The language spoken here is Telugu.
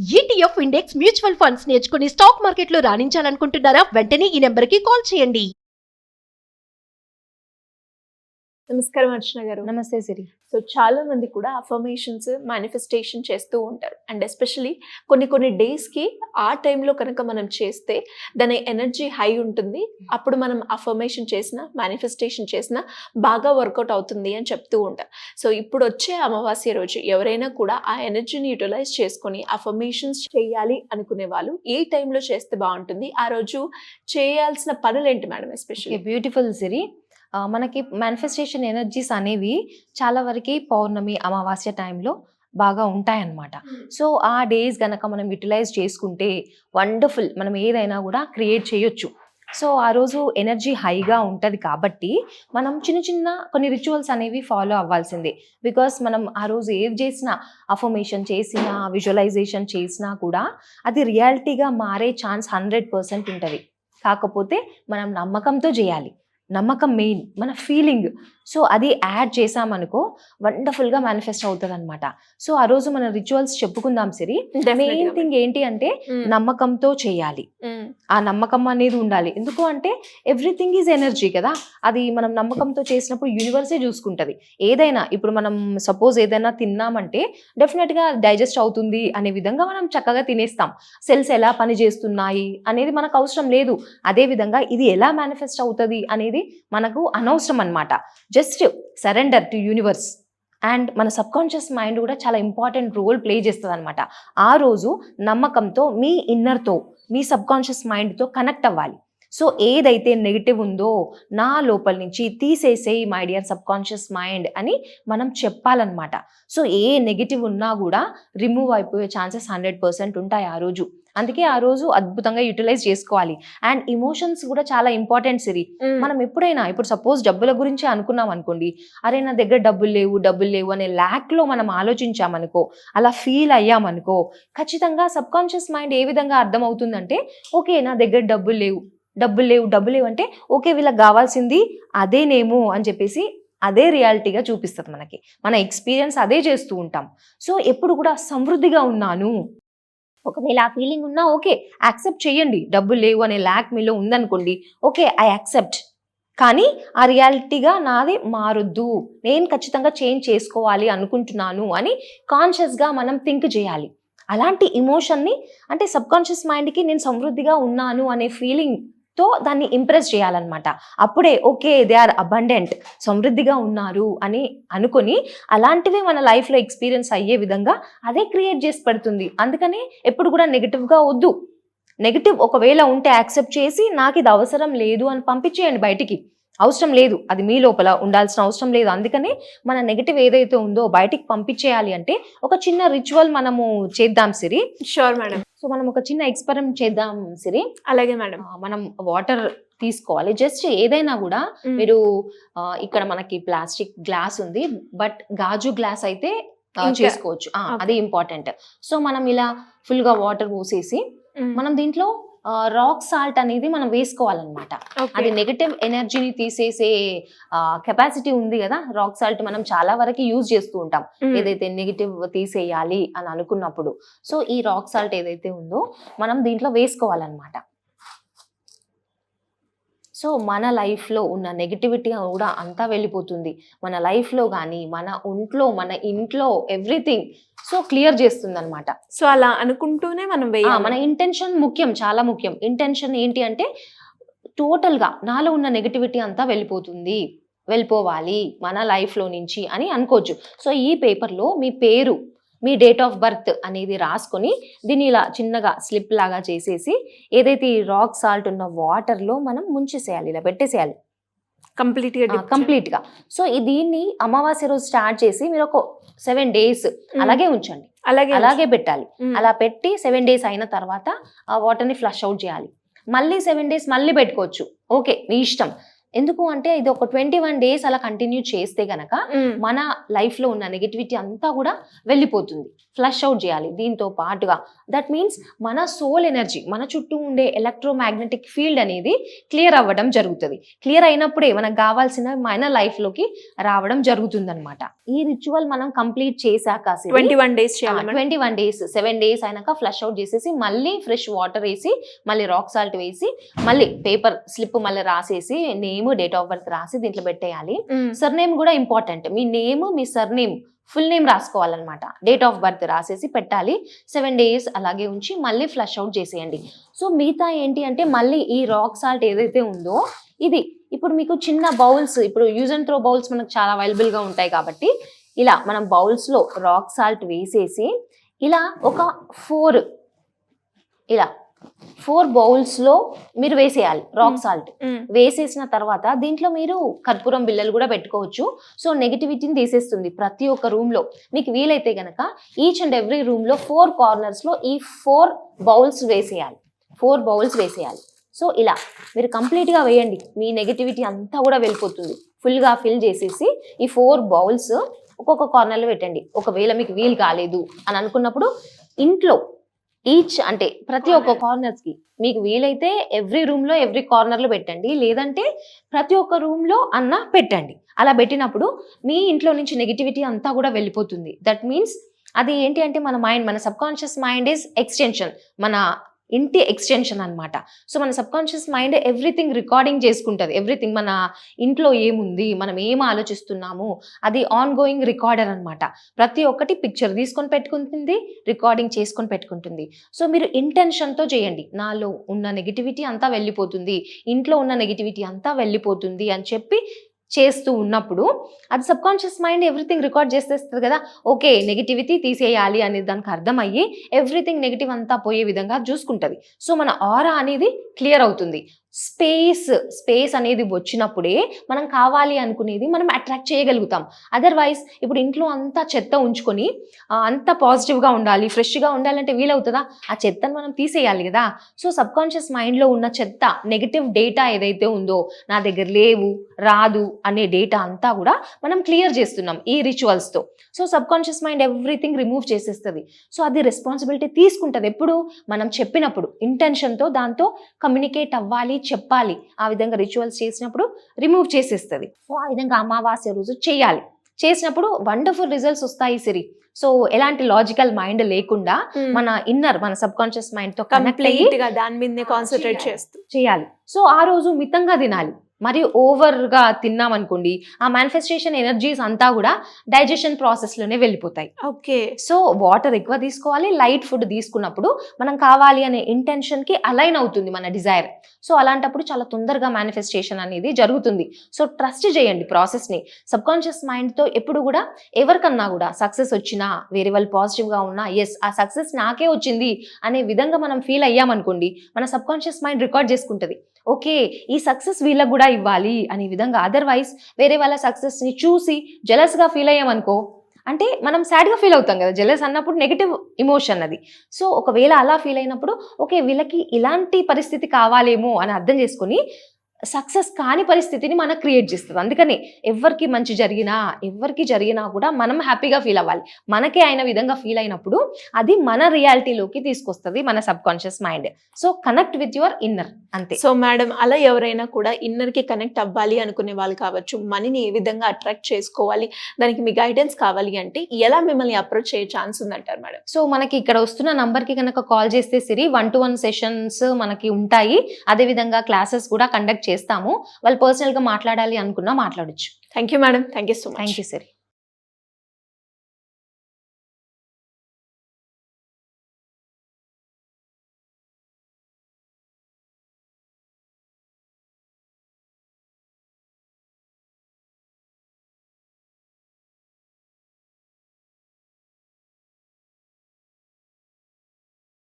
ETF ఇండెక్స్ మ్యూచువల్ ఫండ్స్ నేర్చుకుని స్టాక్ మార్కెట్లో రాణించాలనుకుంటున్నారా? వెంటనే ఈ నెంబర్కి కాల్ చేయండి. నమస్కారం అర్చన గారు. నమస్తే సిరి. సో చాలా మంది కూడా అఫర్మేషన్స్ మేనిఫెస్టేషన్ చేస్తూ ఉంటారు. అండ్ ఎస్పెషలీ కొన్ని డేస్కి ఆ టైంలో కనుక మనం చేస్తే దాని ఎనర్జీ హై ఉంటుంది. అప్పుడు మనం అఫర్మేషన్ చేసినా మేనిఫెస్టేషన్ చేసినా బాగా వర్కౌట్ అవుతుంది అని చెప్తూ ఉంటారు. సో ఇప్పుడు వచ్చే అమావాస్య రోజు ఎవరైనా కూడా ఆ ఎనర్జీని యూటిలైజ్ చేసుకొని అఫర్మేషన్స్ చేయాలి అనుకునే వాళ్ళు ఏ టైంలో చేస్తే బాగుంటుంది? ఆ రోజు చేయాల్సిన పనులు ఏంటి మేడం? ఎస్పెషల్లీ బ్యూటిఫుల్ సిరి. మనకి మేనిఫెస్టేషన్ ఎనర్జీస్ అనేవి చాలా వరకు పౌర్ణమి అమావాస్య టైంలో బాగా ఉంటాయన్నమాట. సో ఆ డేస్ గనక మనం యూటిలైజ్ చేసుకుంటే వండర్ఫుల్, మనం ఏదైనా కూడా క్రియేట్ చేయొచ్చు. సో ఆ రోజు ఎనర్జీ హైగా ఉంటుంది కాబట్టి మనం చిన్న కొన్ని రిచువల్స్ అనేవి ఫాలో అవ్వాల్సిందే. బికాస్ మనం ఆ రోజు ఏది చేసినా, అఫర్మేషన్ చేసినా, విజువలైజేషన్ చేసినా కూడా అది రియాలిటీగా మారే ఛాన్స్ 100% ఉంటుంది. కాకపోతే మనం నమ్మకంతో చేయాలి. నమ్మకం మెయిన్, మన ఫీలింగ్. సో అది యాడ్ చేసామనుకో వండర్ఫుల్గా మేనిఫెస్ట్ అవుతుంది అనమాట. సో ఆ రోజు మన రిచువల్స్ చెప్పుకుందాం సిరి. మెయిన్ థింగ్ ఏంటి అంటే నమ్మకంతో చేయాలి. ఆ నమ్మకం అనేది ఉండాలి. ఎందుకు అంటే ఎవ్రీథింగ్ ఈజ్ ఎనర్జీ కదా. అది మనం నమ్మకంతో చేసినప్పుడు యూనివర్సే చూసుకుంటుంది. ఏదైనా ఇప్పుడు మనం సపోజ్ ఏదైనా తిన్నామంటే డెఫినెట్గా డైజెస్ట్ అవుతుంది అనే విధంగా మనం చక్కగా తినేస్తాం. సెల్స్ ఎలా పని చేస్తున్నాయి అనేది మనకు అవసరం లేదు. అదే విధంగా ఇది ఎలా మేనిఫెస్ట్ అవుతుంది అనేది మనకు అనవసరం అన్నమాట. Just surrender to universe. And మన సబ్ కాన్షియస్ మైండ్ కూడా చాలా ఇంపార్టెంట్ రోల్ ప్లే చేస్తుంది అనమాట. ఆ రోజు నమ్మకంతో మీ ఇన్నర్తో, మీ సబ్ కాన్షియస్ మైండ్తో కనెక్ట్ అవ్వాలి. సో ఏదైతే నెగిటివ్ ఉందో నా లోపల నుంచి తీసేసేయి my dear subconscious mind అని మనం చెప్పాలన్నమాట. సో ఏ నెగిటివ్ ఉన్నా కూడా రిమూవ్ అయిపోయే ఛాన్సెస్ 100% ఉంటాయి ఆ రోజు. అందుకే ఆ రోజు అద్భుతంగా యూటిలైజ్ చేసుకోవాలి. అండ్ ఇమోషన్స్ కూడా చాలా ఇంపార్టెంట్ సిరి. మనం ఎప్పుడైనా ఇప్పుడు సపోజ్ డబ్బుల గురించి అనుకున్నాం అనుకోండి, అరే నా దగ్గర డబ్బులు లేవు అనే ల్యాక్లో మనం ఆలోచించామనుకో, అలా ఫీల్ అయ్యామనుకో, ఖచ్చితంగా సబ్ కాన్షియస్ మైండ్ ఏ విధంగా అర్థమవుతుందంటే ఓకే నా దగ్గర డబ్బులు లేవు అంటే ఓకే వీళ్ళకి కావాల్సింది అదేనేమో అని చెప్పేసి అదే రియాలిటీగా చూపిస్తుంది మనకి. మన ఎక్స్పీరియన్స్ అదే చేస్తూ ఉంటాం. సో ఎప్పుడు కూడా సమృద్ధిగా ఉన్నాను, ఒకవేళ ఆ ఫీలింగ్ ఉన్నా ఓకే యాక్సెప్ట్ చేయండి. డబ్బులు లేవు అనే ల్యాక్ మీలో ఉందనుకోండి, ఓకే ఐ యాక్సెప్ట్. కానీ ఆ రియాలిటీగా నాది మారొద్దు, నేను ఖచ్చితంగా చేంజ్ చేసుకోవాలి అనుకుంటున్నాను అని కాన్షియస్గా మనం థింక్ చేయాలి. అలాంటి ఇమోషన్ని అంటే సబ్ కాన్షియస్ మైండ్కి నేను సమృద్ధిగా ఉన్నాను అనే ఫీలింగ్తో దాన్ని ఇంప్రెస్ చేయాలన్నమాట. అప్పుడే ఓకే దే ఆర్ అబండెంట్, సమృద్ధిగా ఉన్నారు అని అనుకొని అలాంటివి మన లైఫ్లో ఎక్స్పీరియన్స్ అయ్యే విధంగా అదే క్రియేట్ చేసి పెడుతుంది. అందుకని ఎప్పుడు కూడా నెగిటివ్గా వద్దు. నెగిటివ్ ఒకవేళ ఉంటే యాక్సెప్ట్ చేసి నాకు ఇది అవసరం లేదు అని పంపించేయండి బయటికి. అవసరం లేదు, అది మీ లోపల ఉండాల్సిన అవసరం లేదు. అందుకనే మన నెగిటివ్ ఏదైతే ఉందో బయటికి పంపించేయాలి అంటే ఒక చిన్న రిచువల్ మనము చేద్దాం సిరి. Sure madam. సో మనం ఒక చిన్న ఎక్స్పెరిమెంట్ చేద్దాం సిరి. అలాగే మేడం. మనం వాటర్ తీసుకోవాలి. జస్ట్ ఏదైనా కూడా మీరు ఇక్కడ మనకి ప్లాస్టిక్ గ్లాస్ ఉంది, బట్ గాజు గ్లాస్ అయితే చేసుకోవచ్చు. అది ఇంపార్టెంట్. సో మనం ఇలా ఫుల్గా వాటర్ పోసేసి మనం దీంట్లో రాక్ సాల్ట్ అనేది మనం వేసుకోవాలన్నమాట. అది నెగటివ్ ఎనర్జీని తీసేసే కెపాసిటీ ఉంది కదా. రాక్ సాల్ట్ మనం చాలా వరకు యూజ్ చేస్తూ ఉంటాం ఏదైతే నెగిటివ్ తీసేయాలి అని అనుకున్నప్పుడు. సో ఈ రాక్ సాల్ట్ ఏదైతే ఉందో మనం దీంట్లో వేసుకోవాలన్నమాట. సో మన లైఫ్లో ఉన్న నెగిటివిటీ కూడా అంతా వెళ్ళిపోతుంది. మన లైఫ్లో కానీ మన ఒంట్లో మన ఇంట్లో ఎవ్రీథింగ్ సో క్లియర్ చేస్తుంది అనమాట. సో అలా అనుకుంటూనే మనం మన ఇంటెన్షన్ ముఖ్యం, చాలా ముఖ్యం. ఇంటెన్షన్ ఏంటి అంటే టోటల్గా నాలో ఉన్న నెగిటివిటీ అంతా వెళ్ళిపోవాలి మన లైఫ్లో నుంచి అని అనుకోవచ్చు. సో ఈ పేపర్లో మీ పేరు, మీ డేట్ ఆఫ్ బర్త్ అనేది రాసుకొని దీన్ని ఇలా చిన్నగా స్లిప్ లాగా చేసేసి ఏదైతే ఈ రాక్ సాల్ట్ ఉన్న వాటర్లో మనం ముంచేసేయాలి, ఇలా పెట్టేసేయాలి కంప్లీట్గా. సో దీన్ని అమావాస్య రోజు స్టార్ట్ చేసి మీరు ఒక 7 days అలాగే ఉంచండి. అలాగే పెట్టాలి. అలా పెట్టి 7 days అయిన తర్వాత ఆ వాటర్ని ఫ్లష్ అవుట్ చేయాలి. మళ్ళీ 7 days మళ్ళీ పెట్టుకోవచ్చు, ఓకే మీ ఇష్టం. ఎందుకు అంటే ఇది ఒక 21 days అలా కంటిన్యూ చేస్తే గనక మన లైఫ్ లో ఉన్న నెగిటివిటీ అంతా కూడా వెళ్ళిపోతుంది. ఫ్లష్ అవుట్ చేయాలి. దీంతో పాటుగా దట్ మీన్స్ మన సోల్ ఎనర్జీ, మన చుట్టూ ఉండే ఎలక్ట్రోమాగ్నెటిక్ ఫీల్డ్ అనేది క్లియర్ అవ్వడం జరుగుతుంది. క్లియర్ అయినప్పుడే మనకు కావాల్సిన మన లైఫ్లోకి రావడం జరుగుతుంది అనమాట. ఈ రిచువల్ మనం కంప్లీట్ చేశాక 21 days చేయాలి. 21 days 7 days అయినాక ఫ్లష్ అవుట్ చేసేసి మళ్ళీ ఫ్రెష్ వాటర్ వేసి మళ్ళీ రాక్ సాల్ట్ వేసి మళ్ళీ పేపర్ స్లిప్ మళ్ళీ రాసేసి నేమ్, డేట్ ఆఫ్ బర్త్ రాసి దీంట్లో పెట్టేయాలి. సర్నేమ్ కూడా ఇంపార్టెంట్. మీ నేమ్, మీ సర్నేమ్, ఫుల్ నేమ్ రాసుకోవాలన్నమాట. డేట్ ఆఫ్ బర్త్ రాసేసి పెట్టాలి. 7 days అలాగే ఉంచి మళ్ళీ ఫ్లష్ అవుట్ చేసేయండి. సో మిగతా ఏంటి అంటే మళ్ళీ ఈ రాక్ సాల్ట్ ఏదైతే ఉందో ఇది ఇప్పుడు మీకు చిన్న బౌల్స్, ఇప్పుడు యూజ్ అండ్ త్రో బౌల్స్ మనకు చాలా అవైలబుల్గా ఉంటాయి కాబట్టి ఇలా మనం బౌల్స్లో రాక్ సాల్ట్ వేసేసి ఇలా ఒక 4 బౌల్స్లో మీరు వేసేయాలి రాక్ సాల్ట్. వేసేసిన తర్వాత దీంట్లో మీరు కర్పూరం బిళ్ళలు కూడా పెట్టుకోవచ్చు. సో నెగిటివిటీని తీసేస్తుంది. ప్రతి ఒక్క రూమ్లో మీకు వీలైతే గనక ఈచ్ అండ్ ఎవ్రీ రూమ్లో 4 కార్నర్స్లో ఈ 4 బౌల్స్ వేసేయాలి. 4 బౌల్స్ వేసేయాలి. సో ఇలా మీరు కంప్లీట్గా వేయండి. మీ నెగిటివిటీ అంతా కూడా వెళ్ళిపోతుంది. ఫుల్గా ఫిల్ చేసేసి ఈ 4 బౌల్స్ ఒక్కొక్క కార్నర్లో పెట్టండి. ఒకవేళ మీకు వీలు కాలేదు అని అనుకున్నప్పుడు ఇంట్లో ఈచ్ అంటే ప్రతి ఒక్క కార్నర్స్ కి మీకు వీలైతే ఎవ్రీ రూమ్ లో ఎవ్రీ కార్నర్ లో పెట్టండి. లేదంటే ప్రతి ఒక్క రూమ్ లో అన్న పెట్టండి. అలా పెట్టినప్పుడు మీ ఇంట్లో నుంచి నెగిటివిటీ అంతా కూడా వెళ్ళిపోతుంది. దట్ మీన్స్ అది ఏంటి అంటే మన sub conscious mind is extension, మన ఇంటి ఎక్స్టెన్షన్ అన్నమాట. సో మన sub conscious mind everything recording చేసుకుంటుంది. ఎవ్రీథింగ్ మన ఇంట్లో ఏముంది, మనం ఏం ఆలోచిస్తున్నాము, అది ఆన్ గోయింగ్ రికార్డర్ అన్నమాట. ప్రతి ఒక్కటి పిక్చర్ తీసుకొని పెట్టుకుంటుంది, రికార్డింగ్ చేసుకొని పెట్టుకుంటుంది. సో మీరు ఇంటెన్షన్తో చేయండి. నాలో ఉన్న నెగిటివిటీ అంతా వెళ్ళిపోతుంది, ఇంట్లో ఉన్న నెగిటివిటీ అంతా వెళ్ళిపోతుంది అని చెప్పి చేస్తూ ఉన్నప్పుడు అది sub conscious mind everything record చేసేస్తుంది కదా. ఓకే, నెగిటివిటీ తీసేయాలి అనేది దానికి అర్థమయ్యి ఎవ్రీథింగ్ నెగిటివ్ అంతా పోయే విధంగా చూసుకుంటుంది. సో మన ఆరా అనేది క్లియర్ అవుతుంది. స్పేస్ అనేది వచ్చినప్పుడే మనం కావాలి అనుకునేది మనం అట్రాక్ట్ చేయగలుగుతాం. అదర్వైజ్ ఇప్పుడు ఇంట్లో అంతా చెత్త ఉంచుకొని అంత పాజిటివ్గా ఉండాలి, ఫ్రెష్గా ఉండాలంటే వీలవుతుందా? ఆ చెత్తను మనం తీసేయాలి కదా. సో సబ్ కాన్షియస్ మైండ్లో ఉన్న చెత్త, నెగిటివ్ డేటా ఏదైతే ఉందో, నా దగ్గర లేవు, రాదు అనే డేటా అంతా కూడా మనం క్లియర్ చేస్తున్నాం ఈ రిచువల్స్తో. So subconscious mind everything remove చేసేస్తుంది. సో అది రెస్పాన్సిబిలిటీ తీసుకుంటుంది ఎప్పుడు మనం చెప్పినప్పుడు, ఇంటెన్షన్తో దాంతో కమ్యూనికేట్ అవ్వాలి, చెప్పాలి. ఆ విధంగా రిచువల్స్ చేసినప్పుడు రిమూవ్ చేసేస్తుంది. సో ఆ విధంగా అమావాస్య రోజు చేయాలి. చేసినప్పుడు వండర్ఫుల్ రిజల్ట్స్ వస్తాయి సిరి. సో ఎలాంటి లాజికల్ మైండ్ లేకుండా మన ఇన్నర్, మన సబ్ కాన్షియస్ మైండ్ తో కనెక్ట్ అయ్యి దాని మీదనే కాన్సన్ట్రేట్ చేస్తూ చేయాలి. సో ఆ రోజు మితంగా తినాలి. మరియు ఓవర్గా తిన్నాం అనుకోండి, ఆ మేనిఫెస్టేషన్ ఎనర్జీస్ అంతా కూడా డైజెషన్ ప్రాసెస్లోనే వెళ్ళిపోతాయి. ఓకే. సో వాటర్ ఎక్కువ తీసుకోవాలి. లైట్ ఫుడ్ తీసుకున్నప్పుడు మనం కావాలి అనే ఇంటెన్షన్కి అలైన్ అవుతుంది మన డిజైర్. సో అలాంటప్పుడు చాలా తొందరగా మేనిఫెస్టేషన్ అనేది జరుగుతుంది. సో ట్రస్ట్ చేయండి ప్రాసెస్ని. సబ్ కాన్షియస్ మైండ్తో ఎప్పుడు కూడా ఎవరికన్నా కూడా సక్సెస్ వచ్చినా, వేరే వాళ్ళు పాజిటివ్గా ఉన్నా, ఎస్ ఆ సక్సెస్ నాకే వచ్చింది అనే విధంగా మనం ఫీల్ అయ్యామనుకోండి, మన సబ్ కాన్షియస్ మైండ్ రికార్డ్ చేసుకుంటుంది. ఓకే, ఈ సక్సెస్ వీళ్ళకు కూడా ఇవ్వాలి అనే విధంగా. అదర్వైజ్ వేరే వాళ్ళ సక్సెస్ని చూసి జెలస్గా ఫీల్ అయ్యామనుకో, అంటే మనం సాడ్గా ఫీల్ అవుతాం కదా. జెలస్ అన్నప్పుడు నెగిటివ్ ఎమోషన్ అది. సో ఒకవేళ అలా ఫీల్ అయినప్పుడు ఓకే, వీళ్ళకి ఇలాంటి పరిస్థితి కావాలేమో అని అర్థం చేసుకొని సక్సెస్ కాని పరిస్థితిని మనం క్రియేట్ చేస్తుంది. అందుకని ఎవరికి మంచి జరిగినా కూడా మనం హ్యాపీగా ఫీల్ అవ్వాలి. మనకే అయిన విధంగా ఫీల్ అయినప్పుడు అది మన రియాలిటీలోకి తీసుకొస్తుంది మన sub conscious mind. So connect with your inner, అంతే. సో మేడం, అలా ఎవరైనా కూడా ఇన్నర్ కి కనెక్ట్ అవ్వాలి అనుకునే వాళ్ళు కావచ్చు, మనీని ఏ విధంగా అట్రాక్ట్ చేసుకోవాలి, దానికి మీ గైడెన్స్ కావాలి అంటే ఎలా మిమ్మల్ని అప్రోచ్ చేయ ఛాన్స్ ఉందంటారు మేడం? సో మనకి ఇక్కడ వస్తున్న నంబర్కి కనుక కాల్ చేస్తే సిరి 1-to-1 సెషన్స్ మనకి ఉంటాయి. అదేవిధంగా క్లాసెస్ కూడా కండక్ట్ చేస్తాము. వాళ్ళు పర్సనల్గా మాట్లాడాలి అనుకున్నా మాట్లాడొచ్చు. Thank you madam. Thank you so much. Thank you Siri.